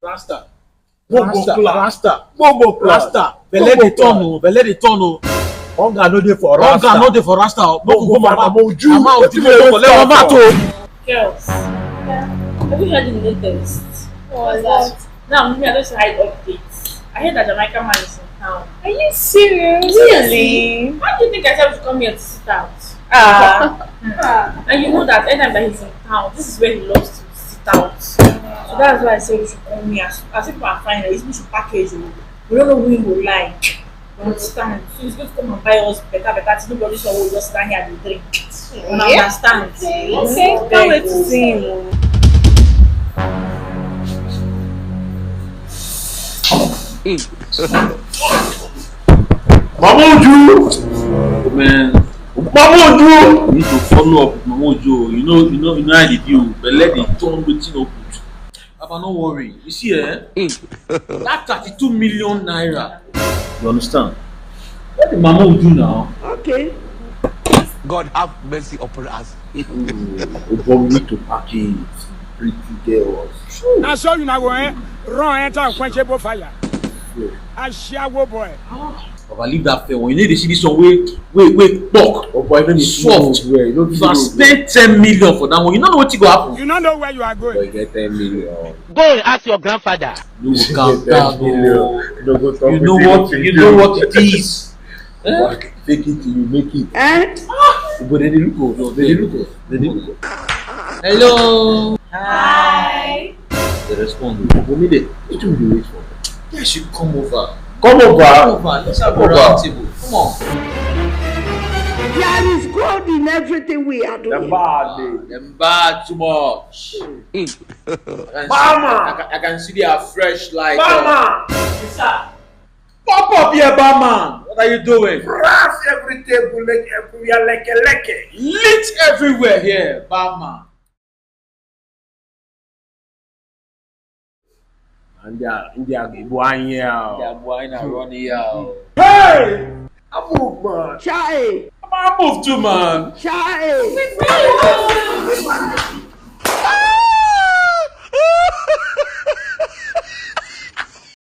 Rasta. Rasta. Rasta. Belle de tonneau. Hunger no dey for Rasta. Hunger no dey for Rasta. Go Mama Oju. Mama Oju dey collect Mama to. Girls, have you heard the latest? What's that? Now, me, I just hide updates. I heard that Jamaican man is in town. Are you serious? Really? Why do you think I said we should come here to sit out? And you know that anytime that he's in town, this is where he loves to sit out. So that's why I said we should come here. As people are fine, like, we should package. We don't know who he will like. You understand? So he's going to come and buy us better. Nobody will just stand here and drink. You understand? Okay. Can't wait to see him. Mama Oju. Oh, man. Mama Oju. You need to follow up with Mama Oju. You know how they do. But let the turn waiting up. Papa, no worry. You see, that 32 million naira. You understand? What the Mama Oju now? Okay. God have mercy upon us. But we need to package pretty girls. I saw you now run enter unquenchable fire. I shower boy. Papa, leave that fair one. You need to see this one. Wait, talk. Oh boy, don't soft. If I spend 10 million for that one, you don't know what you go happen. You don't know where you are going. Boy, get 10 million. Go and ask your grandfather. No, calm down. You know what it is. Fake it till you make it. But they look good. Hello. Hi. They respond. What do you wait for? Yeah, she come over. Come over. Let's have a round table. Come on. There is God in everything we are doing. Them bad too much. I can see they are fresh like. Mama! Yes, sir. Pop up here, barman. What are you doing? Brass every table like everywhere like a leke. Lit everywhere here, barman. And they are going here. They are going and running here. Hey! I move, man. Chai. I move too, man. Chai.